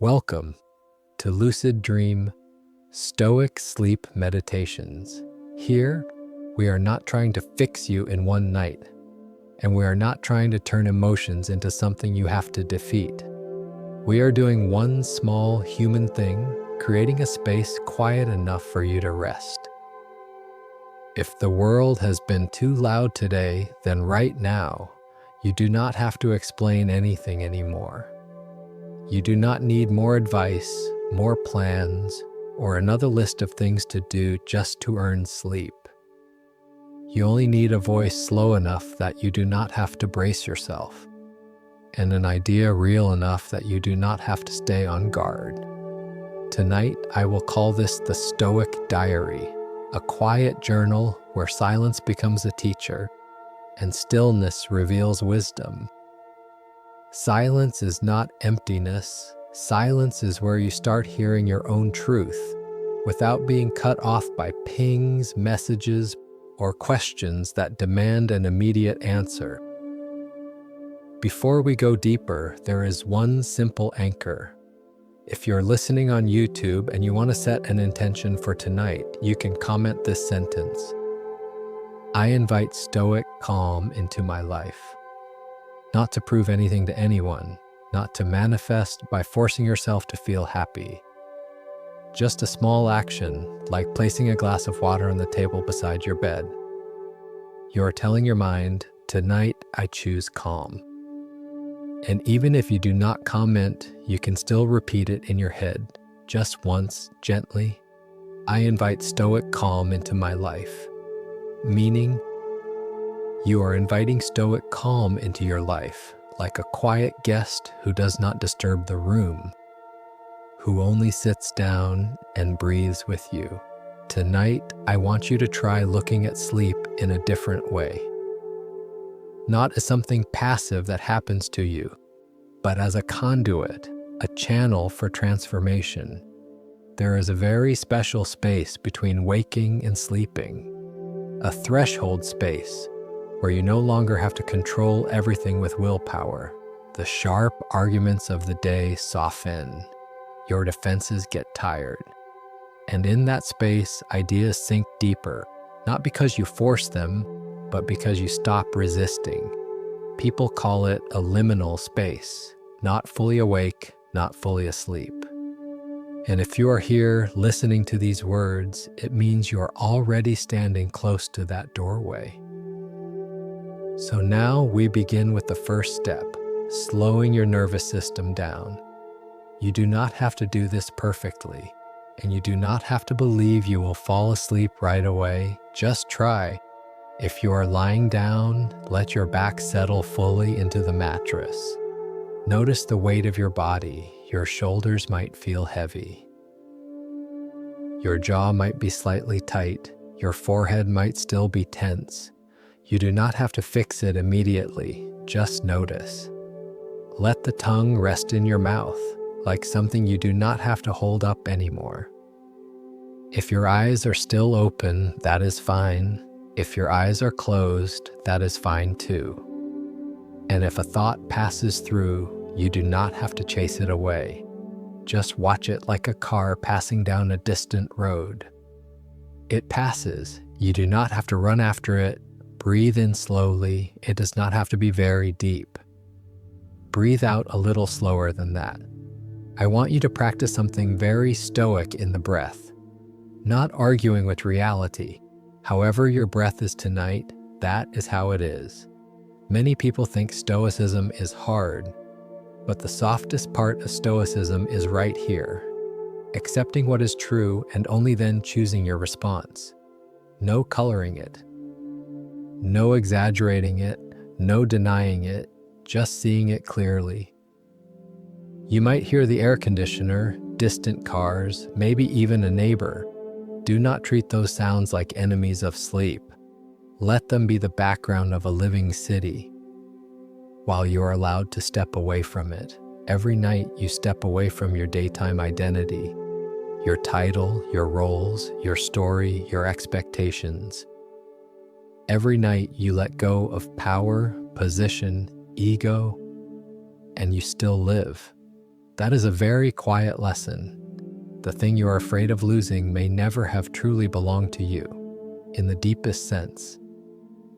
Welcome to Lucid Dream Stoic Sleep Meditations. Here, we are not trying to fix you in one night, and we are not trying to turn emotions into something you have to defeat. We are doing one small human thing, creating a space quiet enough for you to rest. If the world has been too loud today, then right now, you do not have to explain anything anymore. You do not need more advice, more plans, or another list of things to do just to earn sleep. You only need a voice slow enough that you do not have to brace yourself, and an idea real enough that you do not have to stay on guard. Tonight, I will call this the Stoic Diary, a quiet journal where silence becomes a teacher and stillness reveals wisdom. Silence is not emptiness. Silence is where you start hearing your own truth without being cut off by pings, messages, or questions that demand an immediate answer. Before we go deeper, there is one simple anchor. If you're listening on YouTube and you want to set an intention for tonight, you can comment this sentence: I invite stoic calm into my life. Not to prove anything to anyone, not to manifest by forcing yourself to feel happy. Just a small action, like placing a glass of water on the table beside your bed. You are telling your mind, tonight I choose calm. And even if you do not comment, you can still repeat it in your head, just once, gently. I invite stoic calm into my life. Meaning, you are inviting stoic calm into your life, like a quiet guest who does not disturb the room, who only sits down and breathes with you. Tonight, I want you to try looking at sleep in a different way. Not as something passive that happens to you, but as a conduit, a channel for transformation. There is a very special space between waking and sleeping, a threshold space where you no longer have to control everything with willpower. The sharp arguments of the day soften. Your defenses get tired. And in that space, ideas sink deeper, not because you force them, but because you stop resisting. People call it a liminal space, not fully awake, not fully asleep. And if you are here listening to these words, it means you are already standing close to that doorway. So now we begin with the first step, slowing your nervous system down. You do not have to do this perfectly, and you do not have to believe you will fall asleep right away. Just try. If you are lying down, let your back settle fully into the mattress. Notice the weight of your body. Your shoulders might feel heavy. Your jaw might be slightly tight. Your forehead might still be tense. You do not have to fix it immediately, just notice. Let the tongue rest in your mouth, like something you do not have to hold up anymore. If your eyes are still open, that is fine. If your eyes are closed, that is fine too. And if a thought passes through, you do not have to chase it away. Just watch it like a car passing down a distant road. It passes. You do not have to run after it. Breathe in slowly. It does not have to be very deep. Breathe out a little slower than that. I want you to practice something very stoic in the breath, not arguing with reality. However your breath is tonight, that is how it is. Many people think Stoicism is hard, but the softest part of Stoicism is right here, accepting what is true and only then choosing your response. No coloring it. No exaggerating it, no denying it, just seeing it clearly. You might hear the air conditioner, distant cars, maybe even a neighbor. Do not treat those sounds like enemies of sleep. Let them be the background of a living city, while you are allowed to step away from it. Every night you step away from your daytime identity, your title, your roles, your story, your expectations. Every night you let go of power, position, ego, and you still live. That is a very quiet lesson. The thing you are afraid of losing may never have truly belonged to you, in the deepest sense.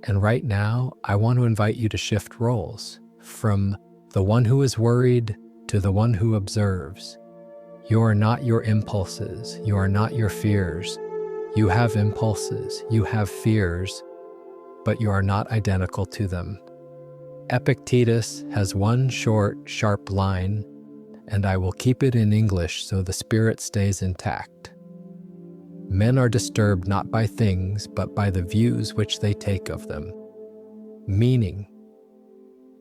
And right now, I want to invite you to shift roles, from the one who is worried to the one who observes. You are not your impulses. You are not your fears. You have impulses. You have fears, but you are not identical to them. Epictetus has one short, sharp line, and I will keep it in English so the spirit stays intact. Men are disturbed not by things, but by the views which they take of them. Meaning,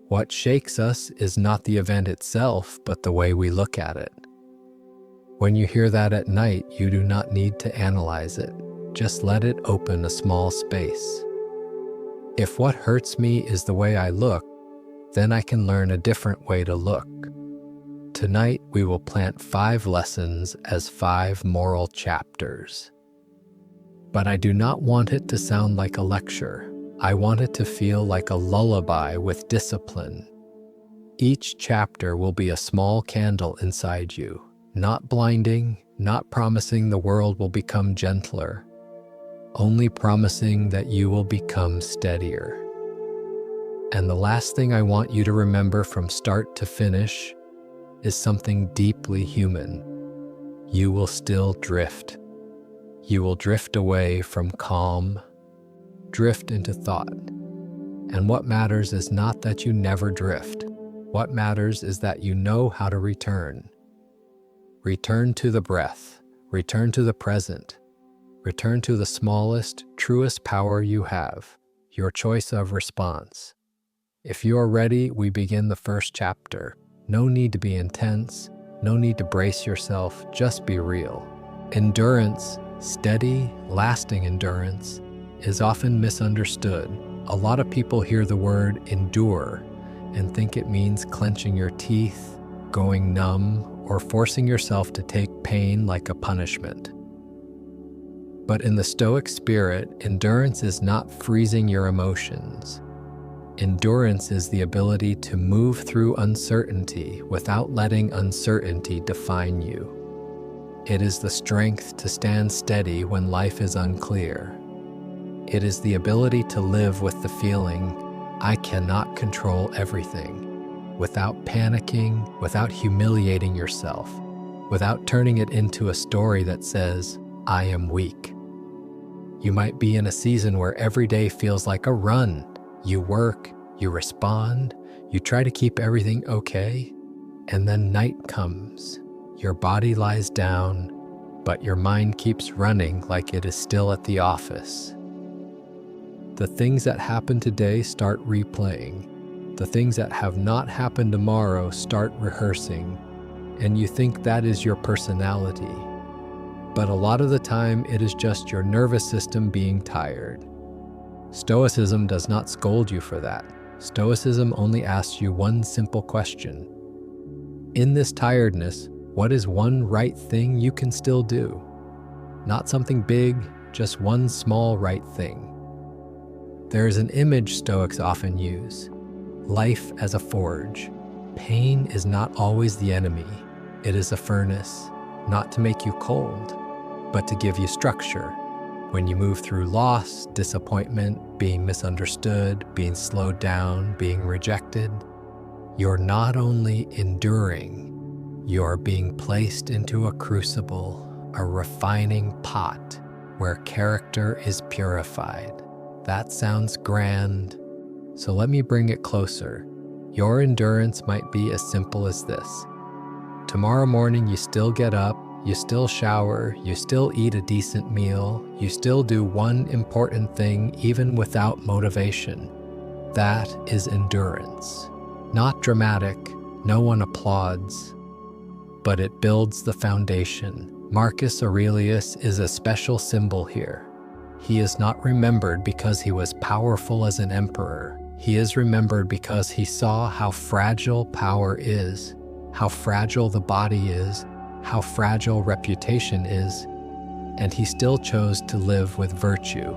what shakes us is not the event itself, but the way we look at it. When you hear that at night, you do not need to analyze it. Just let it open a small space. If what hurts me is the way I look, then I can learn a different way to look. Tonight, we will plant 5 lessons as 5 moral chapters. But I do not want it to sound like a lecture. I want it to feel like a lullaby with discipline. Each chapter will be a small candle inside you, not blinding, not promising the world will become gentler, only promising that you will become steadier. And the last thing I want you to remember from start to finish is something deeply human. You will still drift. You will drift away from calm, drift into thought. And what matters is not that you never drift. What matters is that you know how to return. Return to the breath. Return to the present. Return to the smallest, truest power you have, your choice of response. If you are ready, we begin the first chapter. No need to be intense, no need to brace yourself, just be real. Endurance, steady, lasting endurance, is often misunderstood. A lot of people hear the word endure and think it means clenching your teeth, going numb, or forcing yourself to take pain like a punishment. But in the Stoic spirit, endurance is not freezing your emotions. Endurance is the ability to move through uncertainty without letting uncertainty define you. It is the strength to stand steady when life is unclear. It is the ability to live with the feeling, I cannot control everything, without panicking, without humiliating yourself, without turning it into a story that says, I am weak. You might be in a season where every day feels like a run. You work, you respond, you try to keep everything okay, and then night comes. Your body lies down, but your mind keeps running like it is still at the office. The things that happen today start replaying. The things that have not happened tomorrow start rehearsing, and you think that is your personality. But a lot of the time, it is just your nervous system being tired. Stoicism does not scold you for that. Stoicism only asks you one simple question. In this tiredness, what is one right thing you can still do? Not something big, just one small right thing. There is an image Stoics often use. Life as a forge. Pain is not always the enemy. It is a furnace, not to make you cold, but to give you structure. When you move through loss, disappointment, being misunderstood, being slowed down, being rejected, you're not only enduring, you're being placed into a crucible, a refining pot where character is purified. That sounds grand, so let me bring it closer. Your endurance might be as simple as this. Tomorrow morning you still get up, you still shower, you still eat a decent meal, you still do one important thing even without motivation. That is endurance. Not dramatic, no one applauds, but it builds the foundation. Marcus Aurelius is a special symbol here. He is not remembered because he was powerful as an emperor. He is remembered because he saw how fragile power is, how fragile the body is, how fragile reputation is, and he still chose to live with virtue.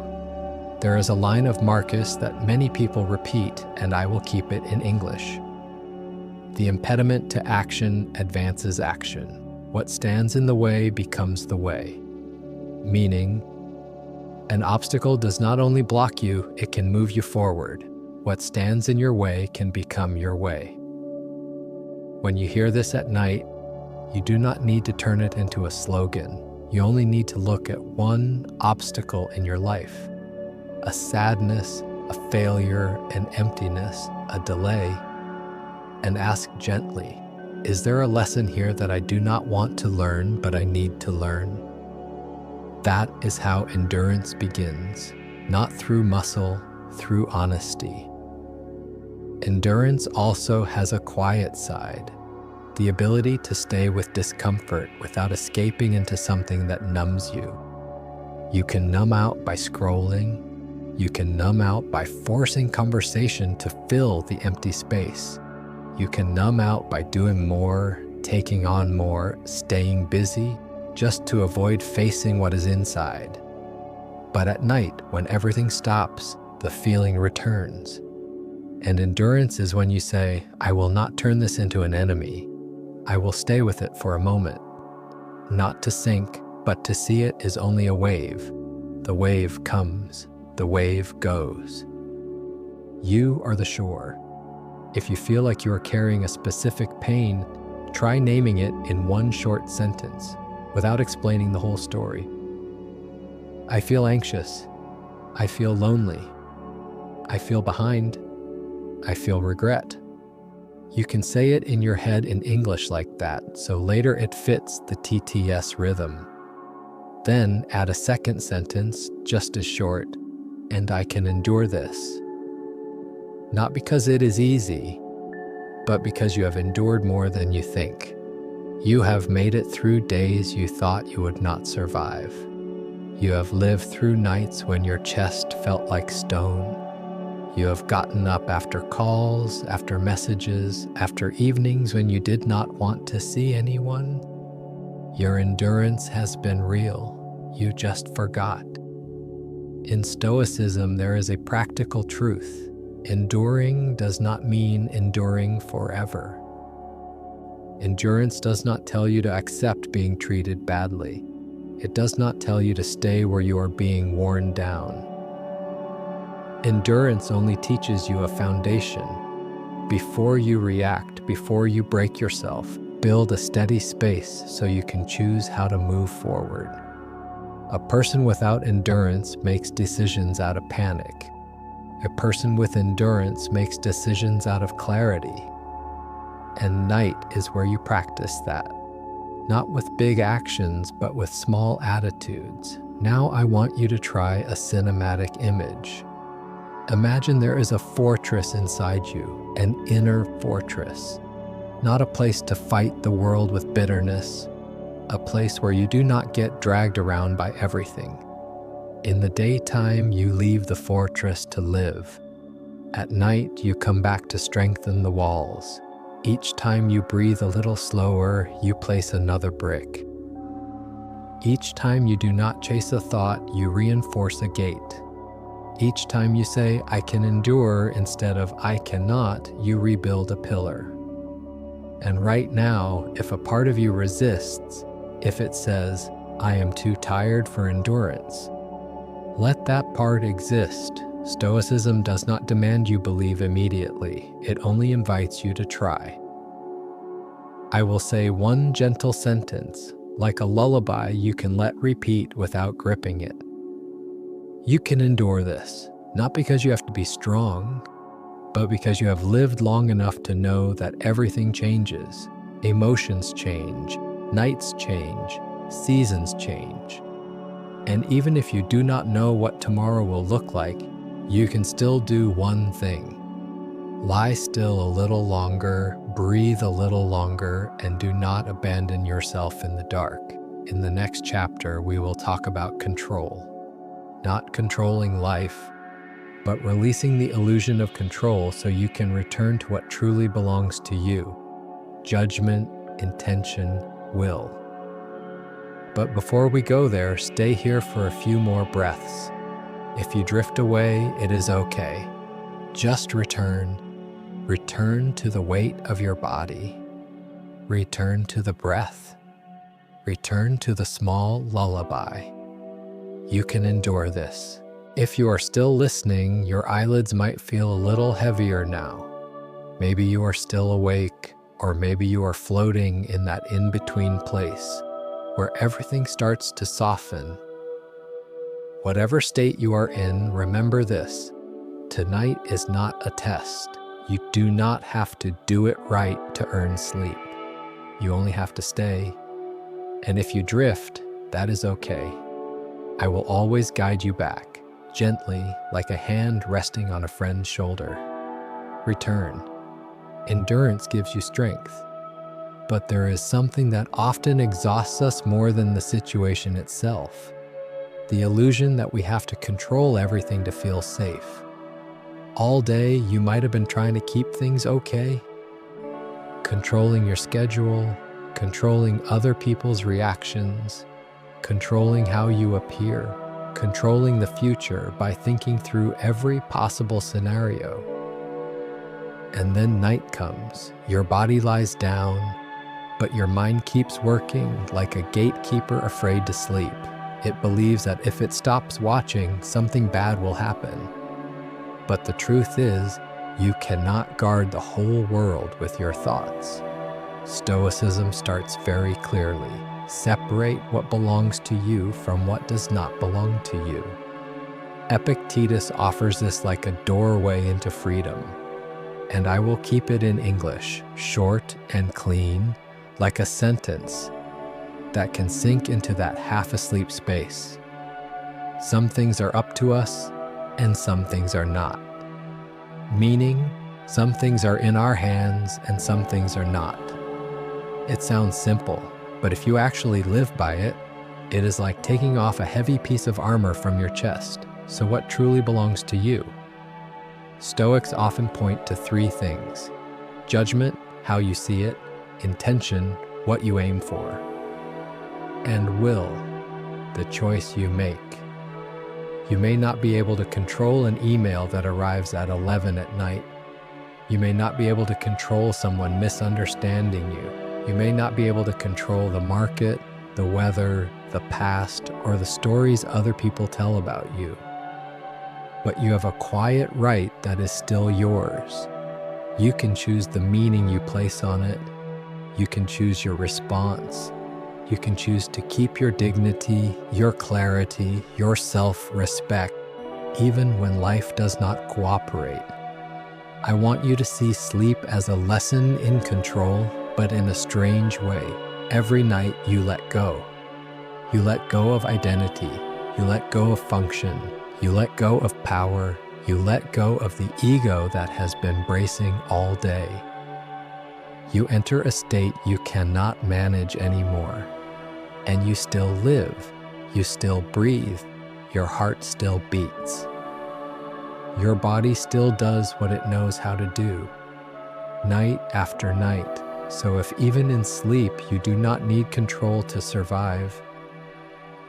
There is a line of Marcus that many people repeat, and I will keep it in English. The impediment to action advances action. What stands in the way becomes the way. Meaning, an obstacle does not only block you, it can move you forward. What stands in your way can become your way. When you hear this at night, you do not need to turn it into a slogan. You only need to look at one obstacle in your life. A sadness, a failure, an emptiness, a delay, and ask gently, is there a lesson here that I do not want to learn, but I need to learn? That is how endurance begins, not through muscle, through honesty. Endurance also has a quiet side, the ability to stay with discomfort without escaping into something that numbs you. You can numb out by scrolling. You can numb out by forcing conversation to fill the empty space. You can numb out by doing more, taking on more, staying busy, just to avoid facing what is inside. But at night, when everything stops, the feeling returns. And endurance is when you say, I will not turn this into an enemy. I will stay with it for a moment. Not to sink, but to see it is only a wave. The wave comes, the wave goes. You are the shore. If you feel like you are carrying a specific pain, try naming it in one short sentence, without explaining the whole story. I feel anxious. I feel lonely. I feel behind. I feel regret. You can say it in your head in English like that, so later it fits the TTS rhythm. Then add a second sentence, just as short, and I can endure this. Not because it is easy, but because you have endured more than you think. You have made it through days you thought you would not survive. You have lived through nights when your chest felt like stone. You have gotten up after calls, after messages, after evenings when you did not want to see anyone. Your endurance has been real. You just forgot. In Stoicism, there is a practical truth. Enduring does not mean enduring forever. Endurance does not tell you to accept being treated badly. It does not tell you to stay where you are being worn down. Endurance only teaches you a foundation. Before you react, before you break yourself, build a steady space so you can choose how to move forward. A person without endurance makes decisions out of panic. A person with endurance makes decisions out of clarity. And night is where you practice that. Not with big actions, but with small attitudes. Now I want you to try a cinematic image. Imagine there is a fortress inside you, an inner fortress. Not a place to fight the world with bitterness, a place where you do not get dragged around by everything. In the daytime, you leave the fortress to live. At night, you come back to strengthen the walls. Each time you breathe a little slower, you place another brick. Each time you do not chase a thought, you reinforce a gate. Each time you say, I can endure, instead of I cannot, you rebuild a pillar. And right now, if a part of you resists, if it says, I am too tired for endurance, let that part exist. Stoicism does not demand you believe immediately. It only invites you to try. I will say one gentle sentence, like a lullaby you can let repeat without gripping it. You can endure this, not because you have to be strong, but because you have lived long enough to know that everything changes. Emotions change, nights change, seasons change. And even if you do not know what tomorrow will look like, you can still do one thing. Lie still a little longer, breathe a little longer, and do not abandon yourself in the dark. In the next chapter, we will talk about control. Not controlling life, but releasing the illusion of control so you can return to what truly belongs to you: judgment, intention, will. But before we go there, stay here for a few more breaths. If you drift away, it is okay. Just return. Return to the weight of your body. Return to the breath. Return to the small lullaby. You can endure this. If you are still listening, your eyelids might feel a little heavier now. Maybe you are still awake, or maybe you are floating in that in-between place where everything starts to soften. Whatever state you are in, remember this: tonight is not a test. You do not have to do it right to earn sleep. You only have to stay. And if you drift, that is okay. I will always guide you back, gently, like a hand resting on a friend's shoulder. Return. Endurance gives you strength. But there is something that often exhausts us more than the situation itself: the illusion that we have to control everything to feel safe. All day, you might have been trying to keep things okay, controlling your schedule, controlling other people's reactions, controlling how you appear, controlling the future by thinking through every possible scenario. And then night comes, your body lies down, but your mind keeps working like a gatekeeper afraid to sleep. It believes that if it stops watching, something bad will happen. But the truth is, you cannot guard the whole world with your thoughts. Stoicism starts very clearly. Separate what belongs to you from what does not belong to you. Epictetus offers this like a doorway into freedom. And I will keep it in English, short and clean, like a sentence that can sink into that half-asleep space. Some things are up to us, and some things are not. Meaning, some things are in our hands and some things are not. It sounds simple, but if you actually live by it, it is like taking off a heavy piece of armor from your chest. So what truly belongs to you? Stoics often point to three things: judgment, how you see it; intention, what you aim for; and will, the choice you make. You may not be able to control an email that arrives at 11 at night. You may not be able to control someone misunderstanding you. You may not be able to control the market, the weather, the past, or the stories other people tell about you. But you have a quiet right that is still yours. You can choose the meaning you place on it. You can choose your response. You can choose to keep your dignity, your clarity, your self-respect, even when life does not cooperate. I want you to see sleep as a lesson in control, but in a strange way. Every night you let go. You let go of identity. You let go of function. You let go of power. You let go of the ego that has been bracing all day. You enter a state you cannot manage anymore. And you still live, you still breathe, your heart still beats. Your body still does what it knows how to do, night after night. So if even in sleep you do not need control to survive,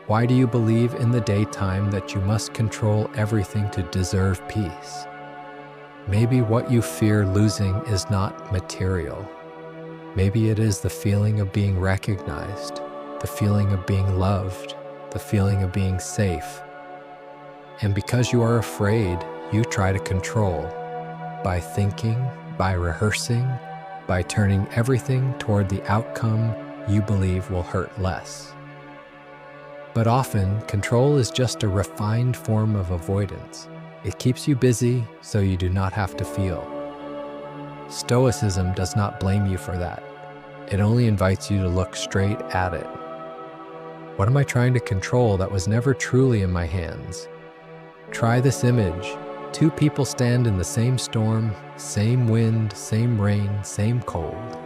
why do you believe in the daytime that you must control everything to deserve peace? Maybe what you fear losing is not material. Maybe it is the feeling of being recognized, the feeling of being loved, the feeling of being safe. And because you are afraid, you try to control by thinking, by rehearsing, by turning everything toward the outcome you believe will hurt less. But often, control is just a refined form of avoidance. It keeps you busy so you do not have to feel. Stoicism does not blame you for that. It only invites you to look straight at it. What am I trying to control that was never truly in my hands? Try this image. Two people stand in the same storm, same wind, same rain, same cold.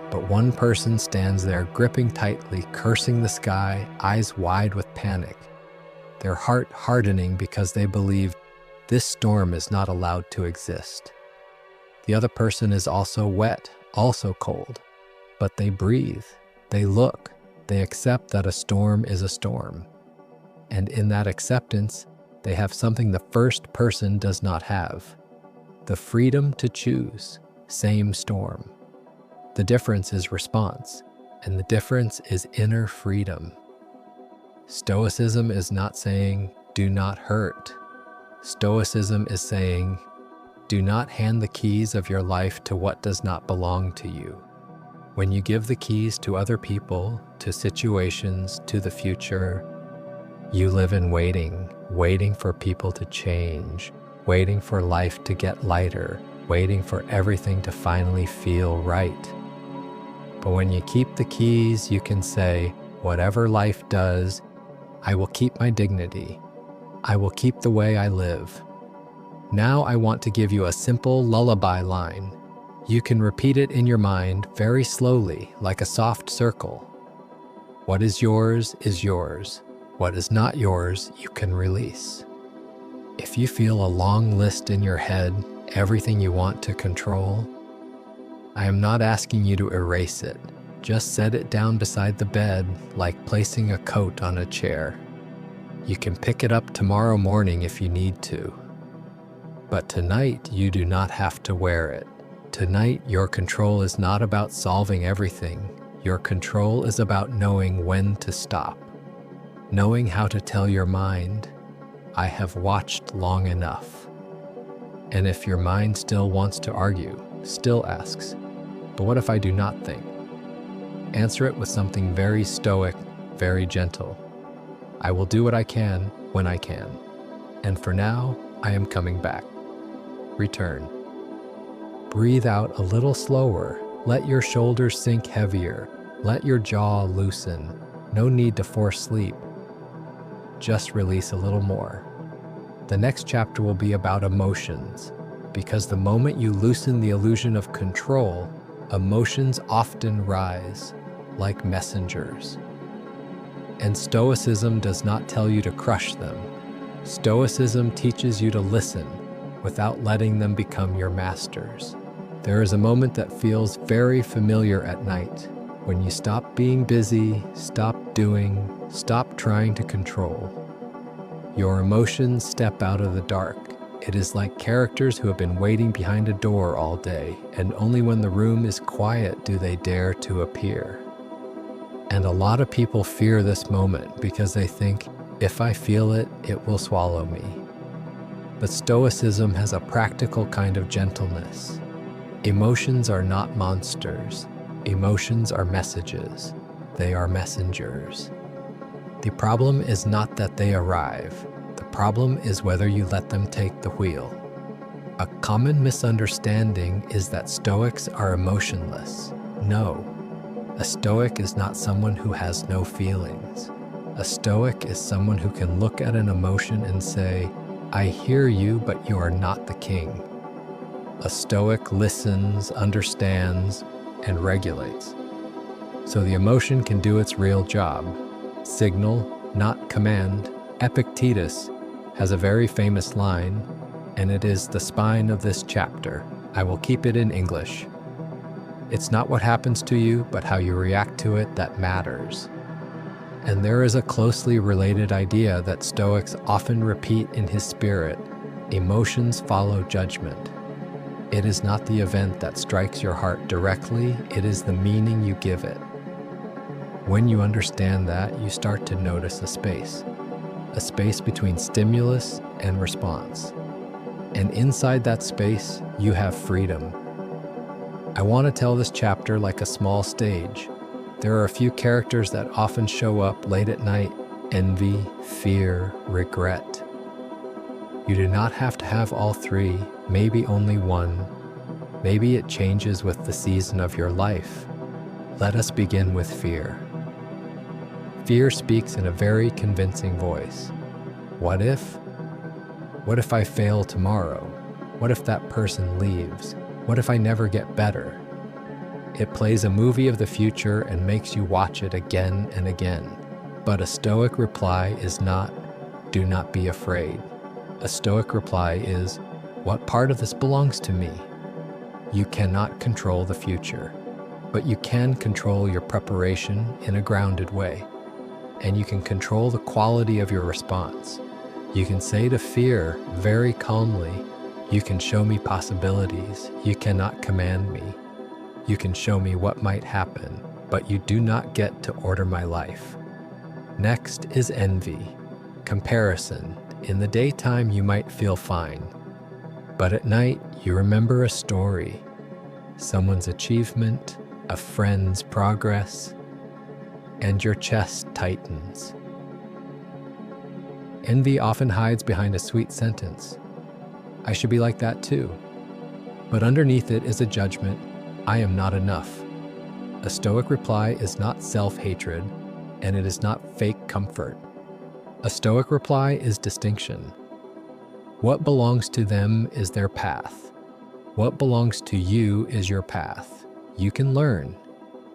But one person stands there gripping tightly, cursing the sky, eyes wide with panic, their heart hardening because they believe this storm is not allowed to exist. The other person is also wet, also cold, but they breathe, they look, they accept that a storm is a storm. And in that acceptance, they have something the first person does not have: the freedom to choose, same storm. The difference is response, and the difference is inner freedom. Stoicism is not saying, do not hurt. Stoicism is saying, do not hand the keys of your life to what does not belong to you. When you give the keys to other people, to situations, to the future, you live in waiting, waiting for people to change, waiting for life to get lighter, waiting for everything to finally feel right. But when you keep the keys, you can say, whatever life does, I will keep my dignity. I will keep the way I live. Now I want to give you a simple lullaby line. You can repeat it in your mind very slowly, like a soft circle. What is yours is yours. What is not yours, you can release. If you feel a long list in your head, everything you want to control, I am not asking you to erase it. Just set it down beside the bed, like placing a coat on a chair. You can pick it up tomorrow morning if you need to. But tonight, you do not have to wear it. Tonight, your control is not about solving everything. Your control is about knowing when to stop. Knowing how to tell your mind, I have watched long enough. And if your mind still wants to argue, still asks, but what if I do not think? Answer it with something very stoic, very gentle. I will do what I can when I can. And for now, I am coming back. Return. Breathe out a little slower. Let your shoulders sink heavier. Let your jaw loosen. No need to force sleep. Just release a little more. The next chapter will be about emotions, because the moment you loosen the illusion of control, emotions often rise, like messengers. And Stoicism does not tell you to crush them. Stoicism teaches you to listen without letting them become your masters. There is a moment that feels very familiar at night, when you stop being busy, stop doing, stop trying to control. Your emotions step out of the dark. It is like characters who have been waiting behind a door all day, and only when the room is quiet do they dare to appear. And a lot of people fear this moment because they think, if I feel it, it will swallow me. But Stoicism has a practical kind of gentleness. Emotions are not monsters. Emotions are messages. They are messengers. The problem is not that they arrive. The problem is whether you let them take the wheel. A common misunderstanding is that Stoics are emotionless. No. A Stoic is not someone who has no feelings. A Stoic is someone who can look at an emotion and say, I hear you, but you are not the king. A Stoic listens, understands, and regulates. So the emotion can do its real job. Signal, not command. Epictetus has a very famous line, and it is the spine of this chapter. I will keep it in English. It's not what happens to you, but how you react to it that matters. And there is a closely related idea that Stoics often repeat in his spirit: emotions follow judgment. It is not the event that strikes your heart directly, it is the meaning you give it. When you understand that, you start to notice a space between stimulus and response. And inside that space, you have freedom. I want to tell this chapter like a small stage. There are a few characters that often show up late at night: envy, fear, regret. You do not have to have all three, maybe only one. Maybe it changes with the season of your life. Let us begin with fear. Fear speaks in a very convincing voice. What if? What if I fail tomorrow? What if that person leaves? What if I never get better? It plays a movie of the future and makes you watch it again and again. But a Stoic reply is not, do not be afraid. A Stoic reply is, what part of this belongs to me? You cannot control the future, but you can control your preparation in a grounded way. And you can control the quality of your response. You can say to fear very calmly, You can show me possibilities. You cannot command me. You can show me what might happen, but you do not get to order my life. Next is envy, comparison. In the daytime, you might feel fine, but at night, you remember a story, someone's achievement, a friend's progress, and your chest tightens. Envy often hides behind a sweet sentence. I should be like that too. But underneath it is a judgment. I am not enough. A Stoic reply is not self-hatred, and it is not fake comfort. A Stoic reply is distinction. What belongs to them is their path. What belongs to you is your path. You can learn.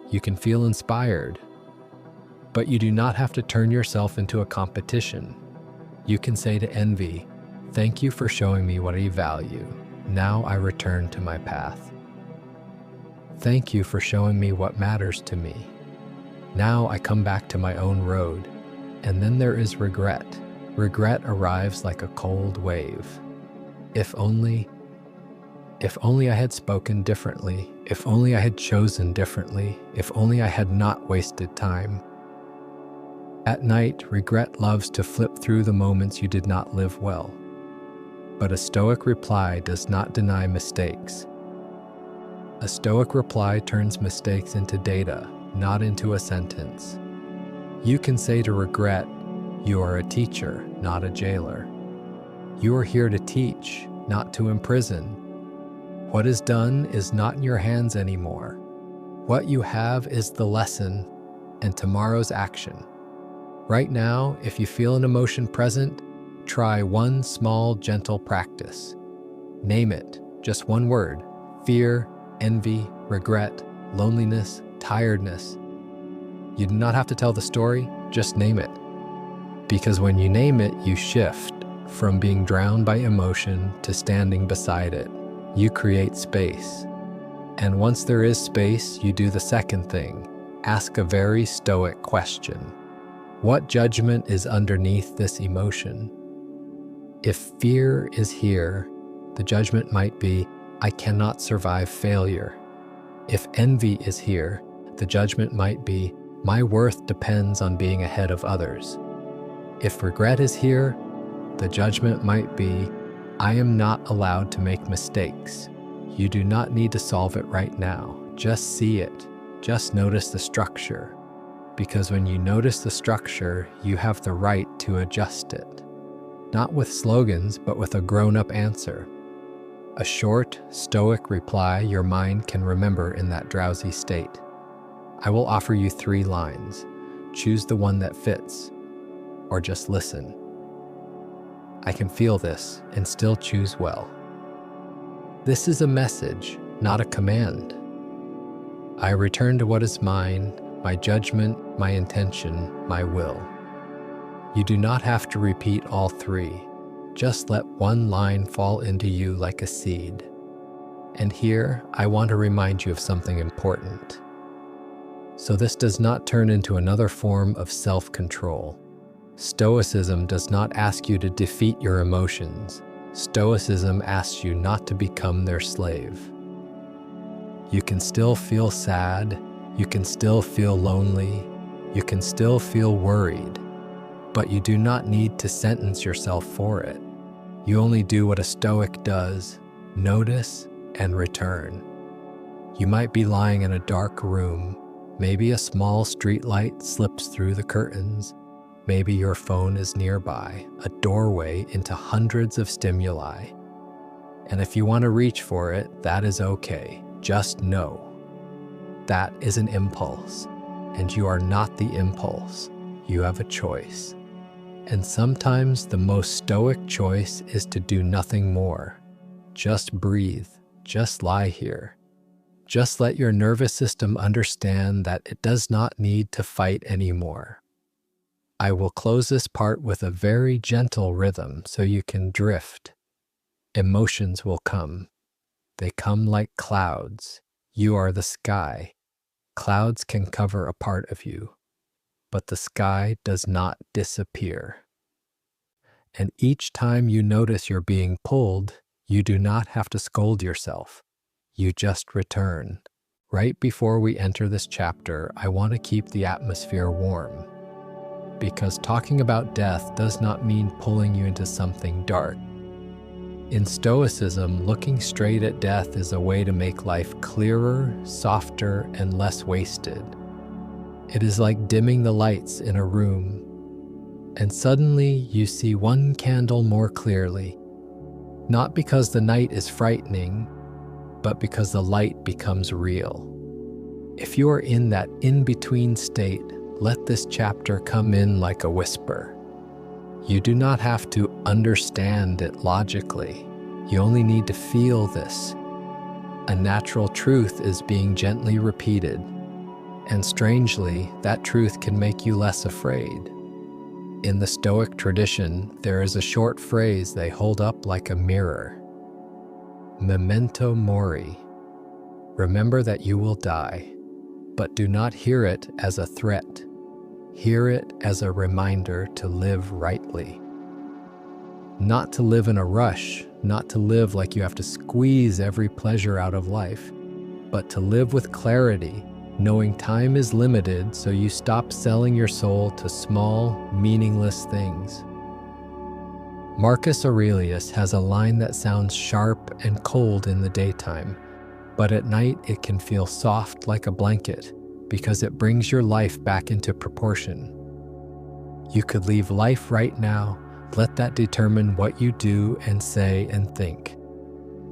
You can feel inspired. But you do not have to turn yourself into a competition. You can say to envy, "Thank you for showing me what I value. Now I return to my path. Thank you for showing me what matters to me. Now I come back to my own road." And then there is regret. Regret arrives like a cold wave. If only I had spoken differently. If only I had chosen differently. If only I had not wasted time. At night, regret loves to flip through the moments you did not live well. But a Stoic reply does not deny mistakes. A Stoic reply turns mistakes into data, not into a sentence. You can say to regret, "You are a teacher, not a jailer. You are here to teach, not to imprison. What is done is not in your hands anymore. What you have is the lesson and tomorrow's action." Right now, if you feel an emotion present, try one small, gentle practice. Name it, just one word: fear, envy, regret, loneliness, tiredness. You do not have to tell the story, just name it. Because when you name it, you shift from being drowned by emotion to standing beside it. You create space. And once there is space, you do the second thing. Ask a very Stoic question. What judgment is underneath this emotion? If fear is here, the judgment might be, "I cannot survive failure." If envy is here, the judgment might be, "My worth depends on being ahead of others." If regret is here, the judgment might be, "I am not allowed to make mistakes." You do not need to solve it right now. Just see it. Just notice the structure. Because when you notice the structure, you have the right to adjust it. Not with slogans, but with a grown-up answer. A short, Stoic reply your mind can remember in that drowsy state. I will offer you 3 lines. Choose the one that fits, or just listen. I can feel this and still choose well. This is a message, not a command. I return to what is mine, my judgment, my intention, my will. You do not have to repeat all 3. Just let one line fall into you like a seed. And here, I want to remind you of something important. So this does not turn into another form of self-control. Stoicism does not ask you to defeat your emotions. Stoicism asks you not to become their slave. You can still feel sad. You can still feel lonely. You can still feel worried. But you do not need to sentence yourself for it. You only do what a Stoic does: notice and return. You might be lying in a dark room. Maybe a small street light slips through the curtains. Maybe your phone is nearby, a doorway into hundreds of stimuli. And if you want to reach for it, that is okay. Just know that is an impulse, and you are not the impulse. You have a choice. And sometimes the most Stoic choice is to do nothing more. Just breathe. Just lie here. Just let your nervous system understand that it does not need to fight anymore. I will close this part with a very gentle rhythm so you can drift. Emotions will come. They come like clouds. You are the sky. Clouds can cover a part of you, but the sky does not disappear. And each time you notice you're being pulled, You do not have to scold yourself. You just return. Right before we enter this chapter, I want to keep the atmosphere warm, because talking about death does not mean pulling you into something dark. In Stoicism, looking straight at death is a way to make life clearer, softer, and less wasted. It is like dimming the lights in a room, and suddenly you see one candle more clearly, not because the night is frightening, but because the light becomes real. If you are in that in-between state, let this chapter come in like a whisper. You do not have to understand it logically. You only need to feel this. A natural truth is being gently repeated, and strangely, that truth can make you less afraid. In the Stoic tradition, there is a short phrase they hold up like a mirror. Memento mori. Remember that you will die, but do not hear it as a threat. Hear it as a reminder to live rightly. Not to live in a rush, not to live like you have to squeeze every pleasure out of life, but to live with clarity, knowing time is limited, so you stop selling your soul to small, meaningless things. Marcus Aurelius has a line that sounds sharp and cold in the daytime, but at night it can feel soft like a blanket, because it brings your life back into proportion. You could leave life right now, let that determine what you do and say and think.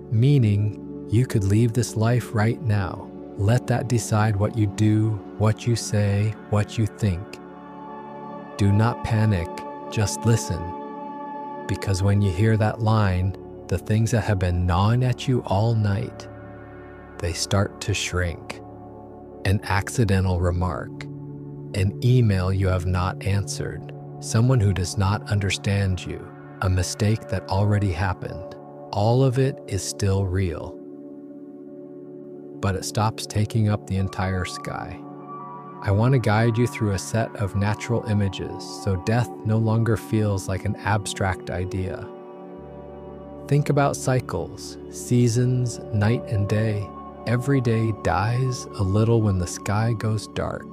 Meaning, you could leave this life right now, let that decide what you do, what you say, what you think. Do not panic, just listen. Because when you hear that line, the things that have been gnawing at you all night, they start to shrink. An accidental remark, an email you have not answered, someone who does not understand you, a mistake that already happened. All of it is still real. But it stops taking up the entire sky. I want to guide you through a set of natural images so death no longer feels like an abstract idea. Think about cycles, seasons, night and day. Every day dies a little when the sky goes dark.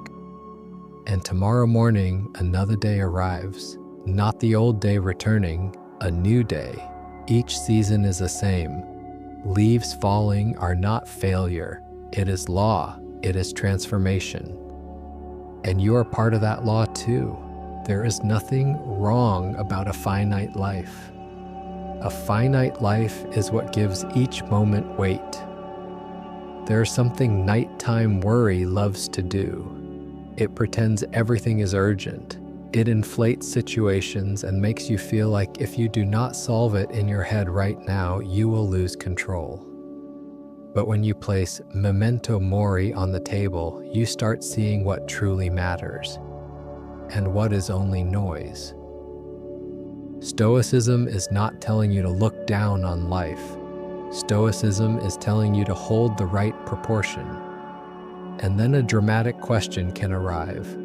And tomorrow morning, another day arrives. Not the old day returning, a new day. Each season is the same. Leaves falling are not failure. It is law. It is transformation. And you are part of that law too. There is nothing wrong about a finite life. A finite life is what gives each moment weight. There is something nighttime worry loves to do. It pretends everything is urgent. It inflates situations and makes you feel like if you do not solve it in your head right now, you will lose control. But when you place memento mori on the table, you start seeing what truly matters and what is only noise. Stoicism is not telling you to look down on life. Stoicism is telling you to hold the right proportion. And then a dramatic question can arrive,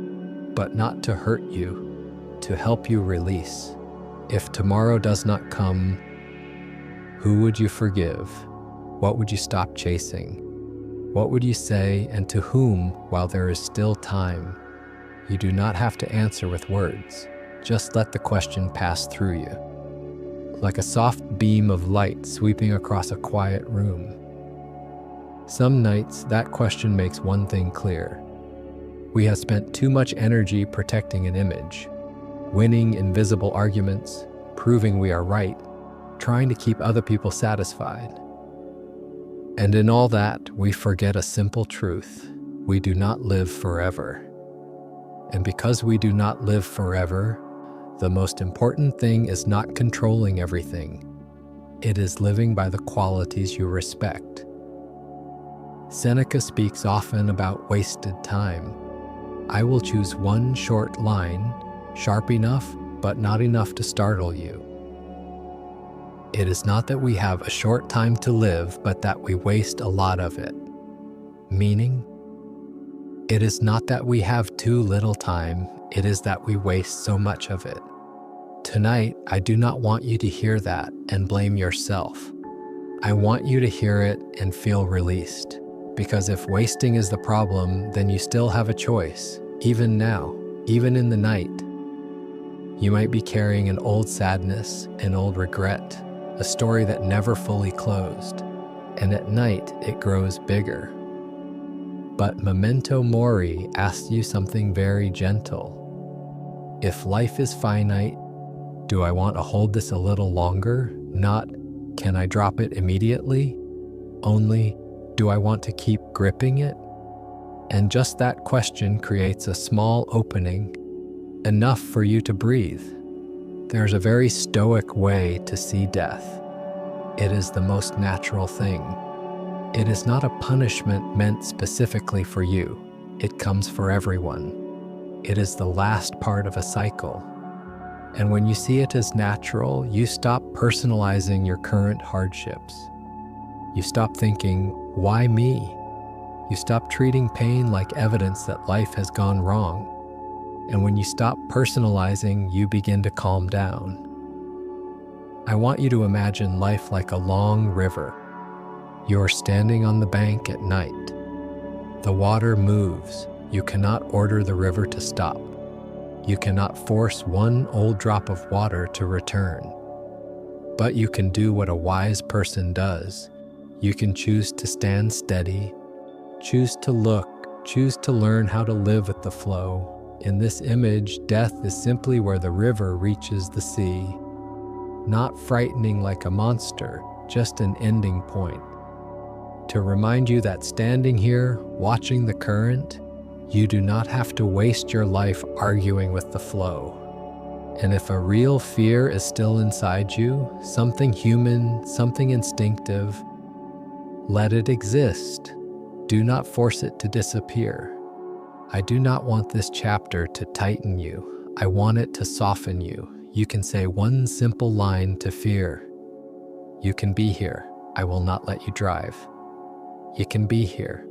but not to hurt you, to help you release. If tomorrow does not come, who would you forgive? What would you stop chasing? What would you say and to whom while there is still time? You do not have to answer with words. Just let the question pass through you, like a soft beam of light sweeping across a quiet room. Some nights, that question makes one thing clear. We have spent too much energy protecting an image, winning invisible arguments, proving we are right, trying to keep other people satisfied. And in all that, we forget a simple truth. We do not live forever. And because we do not live forever, the most important thing is not controlling everything. It is living by the qualities you respect. Seneca speaks often about wasted time. I will choose one short line, sharp enough, but not enough to startle you. It is not that we have a short time to live, but that we waste a lot of it. Meaning, it is not that we have too little time, it is that we waste so much of it. Tonight, I do not want you to hear that and blame yourself. I want you to hear it and feel released. Because if wasting is the problem, then you still have a choice, even now, even in the night. You might be carrying an old sadness, an old regret, a story that never fully closed, and at night it grows bigger. But Memento Mori asks you something very gentle. If life is finite, do I want to hold this a little longer? Not, can I drop it immediately? Only, do I want to keep gripping it? And just that question creates a small opening, enough for you to breathe. There's a very Stoic way to see death. It is the most natural thing. It is not a punishment meant specifically for you. It comes for everyone. It is the last part of a cycle. And when you see it as natural, you stop personalizing your current hardships. You stop thinking, why me? You stop treating pain like evidence that life has gone wrong. And when you stop personalizing, you begin to calm down. I want you to imagine life like a long river. You're standing on the bank at night. The water moves. You cannot order the river to stop. You cannot force one old drop of water to return. But you can do what a wise person does. You can choose to stand steady, choose to look, choose to learn how to live with the flow. In this image, death is simply where the river reaches the sea. Not frightening like a monster, just an ending point. To remind you that standing here, watching the current, you do not have to waste your life arguing with the flow. And if a real fear is still inside you, something human, something instinctive, let it exist. Do not force it to disappear. I do not want this chapter to tighten you. I want it to soften you. You can say one simple line to fear. You can be here. I will not let you drive. You can be here,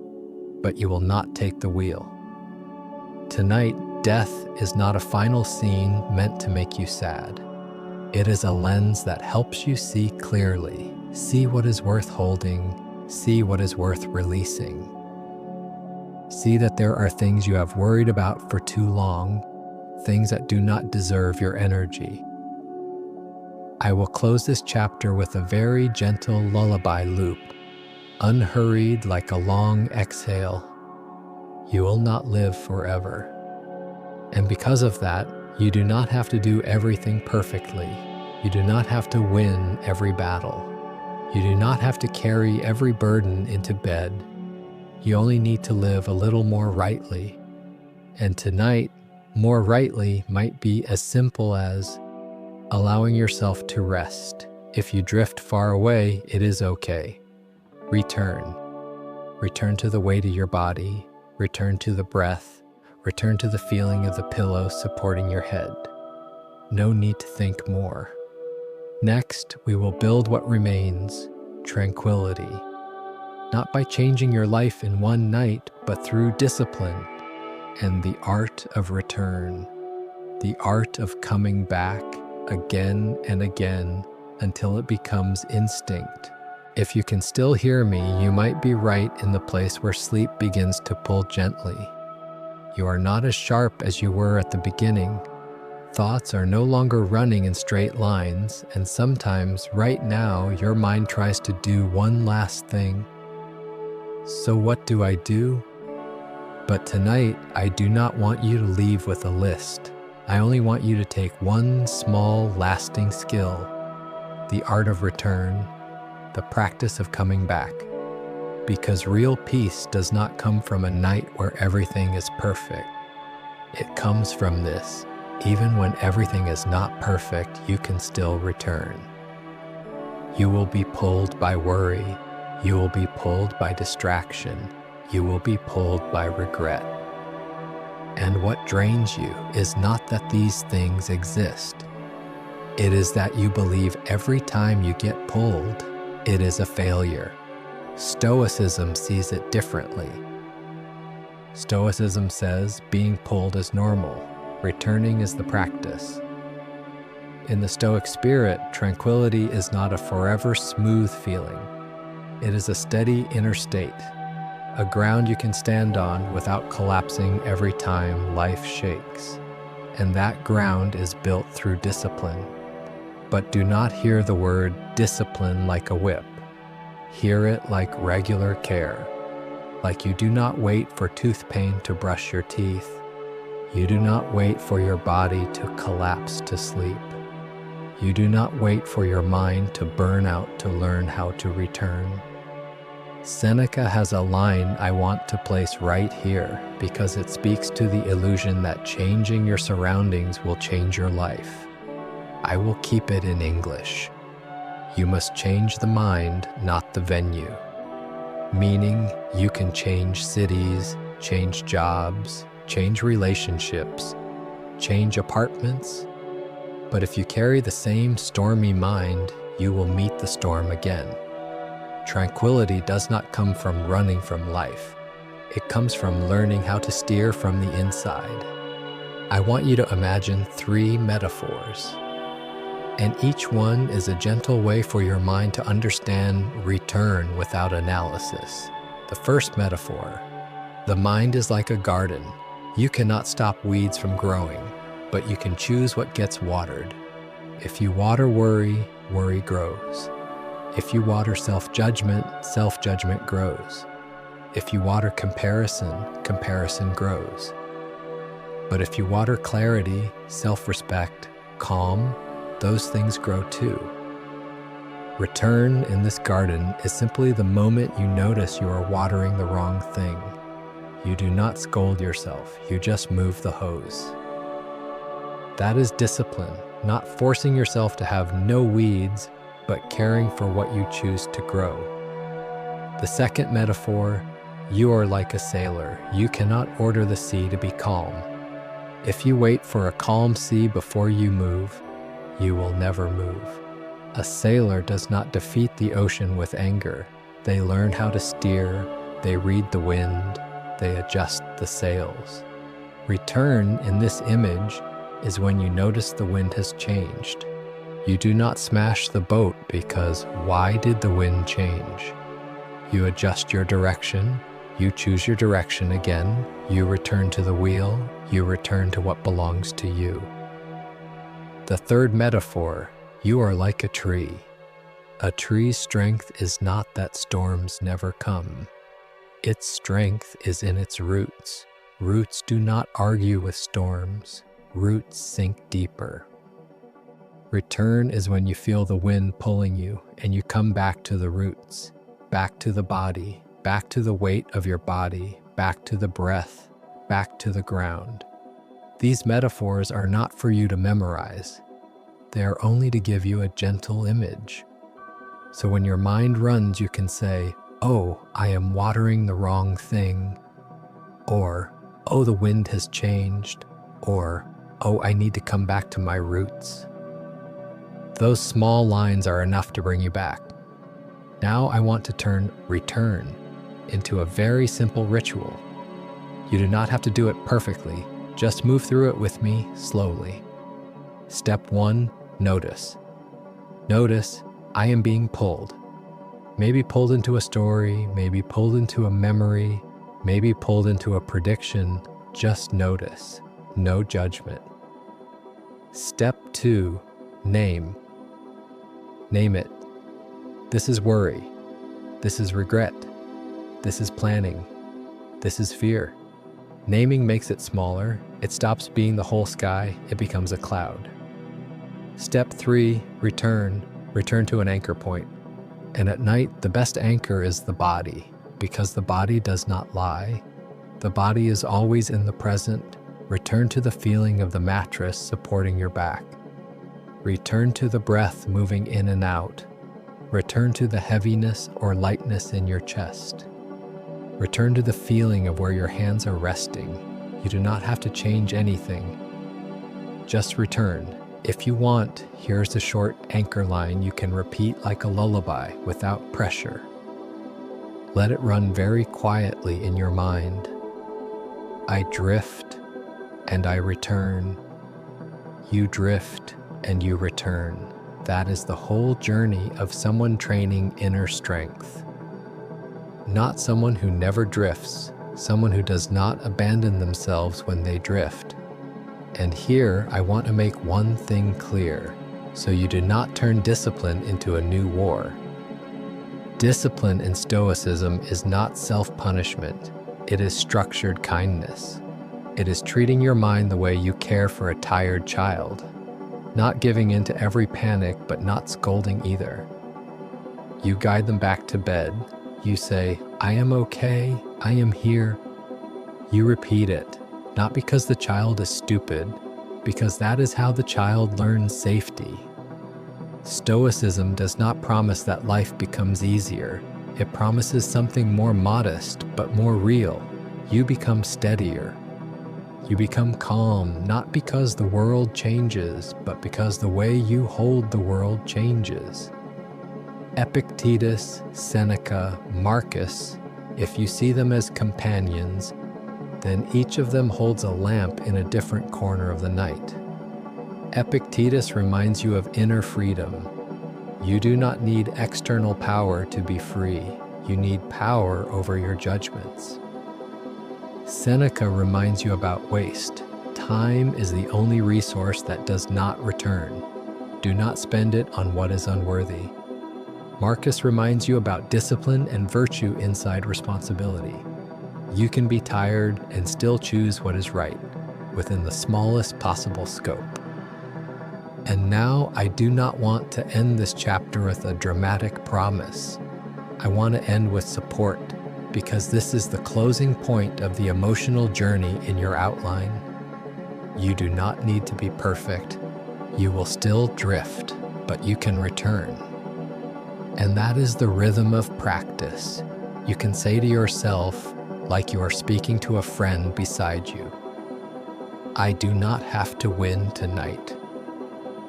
but you will not take the wheel. Tonight, death is not a final scene meant to make you sad. It is a lens that helps you see clearly, see what is worth holding, see what is worth releasing. See that there are things you have worried about for too long, things that do not deserve your energy. I will close this chapter with a very gentle lullaby loop, unhurried like a long exhale. You will not live forever. And because of that, you do not have to do everything perfectly. You do not have to win every battle. You do not have to carry every burden into bed. You only need to live a little more rightly. And tonight, more rightly might be as simple as allowing yourself to rest. If you drift far away, it is okay. Return. Return to the weight of your body. Return to the breath. Return to the feeling of the pillow supporting your head. No need to think more. Next, we will build what remains, tranquility. Not by changing your life in one night, but through discipline and the art of return, the art of coming back again and again until it becomes instinct. If you can still hear me, you might be right in the place where sleep begins to pull gently. You are not as sharp as you were at the beginning. Thoughts are no longer running in straight lines, and sometimes, right now, your mind tries to do one last thing. So what do I do? But tonight, I do not want you to leave with a list. I only want you to take one small, lasting skill, the art of return, the practice of coming back. Because real peace does not come from a night where everything is perfect. It comes from this. Even when everything is not perfect, you can still return. You will be pulled by worry. You will be pulled by distraction. You will be pulled by regret. And what drains you is not that these things exist. It is that you believe every time you get pulled, it is a failure. Stoicism sees it differently. Stoicism says being pulled is normal. Returning is the practice. In the Stoic spirit, tranquility is not a forever smooth feeling. It is a steady inner state, a ground you can stand on without collapsing every time life shakes. And that ground is built through discipline. But do not hear the word discipline like a whip. Hear it like regular care. Like you do not wait for tooth pain to brush your teeth. You do not wait for your body to collapse to sleep. You do not wait for your mind to burn out to learn how to return. Seneca has a line I want to place right here because it speaks to the illusion that changing your surroundings will change your life. I will keep it in English. You must change the mind, not the venue. Meaning, you can change cities, change jobs, change relationships, change apartments. But if you carry the same stormy mind, you will meet the storm again. Tranquility does not come from running from life. It comes from learning how to steer from the inside. I want you to imagine 3 metaphors. And each one is a gentle way for your mind to understand return without analysis. The first metaphor: the mind is like a garden. You cannot stop weeds from growing, but you can choose what gets watered. If you water worry, worry grows. If you water self-judgment, self-judgment grows. If you water comparison, comparison grows. But if you water clarity, self-respect, calm, those things grow too. Return in this garden is simply the moment you notice you are watering the wrong thing. You do not scold yourself, you just move the hose. That is discipline, not forcing yourself to have no weeds, but caring for what you choose to grow. The second metaphor: you are like a sailor. You cannot order the sea to be calm. If you wait for a calm sea before you move, you will never move. A sailor does not defeat the ocean with anger. They learn how to steer, they read the wind, they adjust the sails. Return in this image is when you notice the wind has changed. You do not smash the boat because why did the wind change? You adjust your direction, you choose your direction again, you return to the wheel, you return to what belongs to you. The third metaphor: you are like a tree. A tree's strength is not that storms never come. Its strength is in its roots. Roots do not argue with storms. Roots sink deeper. Return is when you feel the wind pulling you and you come back to the roots, back to the body, back to the weight of your body, back to the breath, back to the ground. These metaphors are not for you to memorize. They are only to give you a gentle image. So when your mind runs, you can say, "Oh, I am watering the wrong thing," or, "Oh, the wind has changed," or, "Oh, I need to come back to my roots." Those small lines are enough to bring you back. Now I want to turn return into a very simple ritual. You do not have to do it perfectly. Just move through it with me slowly. Step 1, notice. Notice, I am being pulled. Maybe pulled into a story, maybe pulled into a memory, maybe pulled into a prediction. Just notice, no judgment. Step 2, name. Name it. This is worry. This is regret. This is planning. This is fear. Naming makes it smaller. It stops being the whole sky. It becomes a cloud. Step 3, return. Return to an anchor point. And at night, the best anchor is the body, because the body does not lie. The body is always in the present. Return to the feeling of the mattress supporting your back. Return to the breath moving in and out. Return to the heaviness or lightness in your chest. Return to the feeling of where your hands are resting. You do not have to change anything. Just return. If you want, here's a short anchor line you can repeat like a lullaby without pressure. Let it run very quietly in your mind. I drift and I return. You drift and you return. That is the whole journey of someone training inner strength. not someone who never drifts, someone who does not abandon themselves when they drift. And here I want to make one thing clear, so you do not turn discipline into a new war. Discipline in Stoicism is not self-punishment, it is structured kindness. It is treating your mind the way you care for a tired child, not giving in to every panic but not scolding either. You guide them back to bed. You say, "I am okay, I am here." You repeat it, not because the child is stupid, because that is how the child learns safety. Stoicism does not promise that life becomes easier. It promises something more modest but more real. You become steadier. You become calm, not because the world changes, but because the way you hold the world changes. Epictetus, Seneca, Marcus, if you see them as companions, then each of them holds a lamp in a different corner of the night. Epictetus reminds you of inner freedom. You do not need external power to be free. You need power over your judgments. Seneca reminds you about waste. Time is the only resource that does not return. Do not spend it on what is unworthy. Marcus reminds you about discipline and virtue inside responsibility. You can be tired and still choose what is right, within the smallest possible scope. And now I do not want to end this chapter with a dramatic promise. I want to end with support, because this is the closing point of the emotional journey in your outline. You do not need to be perfect. You will still drift, but you can return. And that is the rhythm of practice. You can say to yourself, like you are speaking to a friend beside you, "I do not have to win tonight.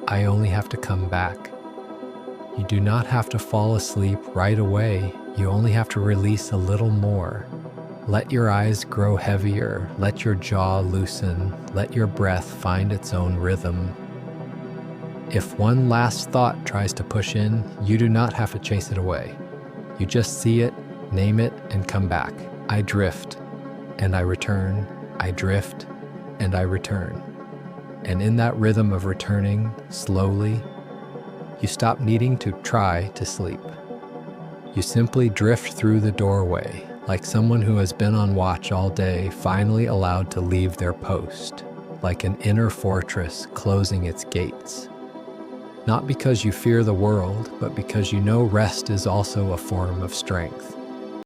I only have to come back." You do not have to fall asleep right away. You only have to release a little more. Let your eyes grow heavier. Let your jaw loosen. Let your breath find its own rhythm. If one last thought tries to push in, you do not have to chase it away. You just see it, name it, and come back. I drift, and I return. I drift, and I return. And in that rhythm of returning, slowly, you stop needing to try to sleep. You simply drift through the doorway, like someone who has been on watch all day, finally allowed to leave their post, like an inner fortress closing its gates. Not because you fear the world, but because you know rest is also a form of strength.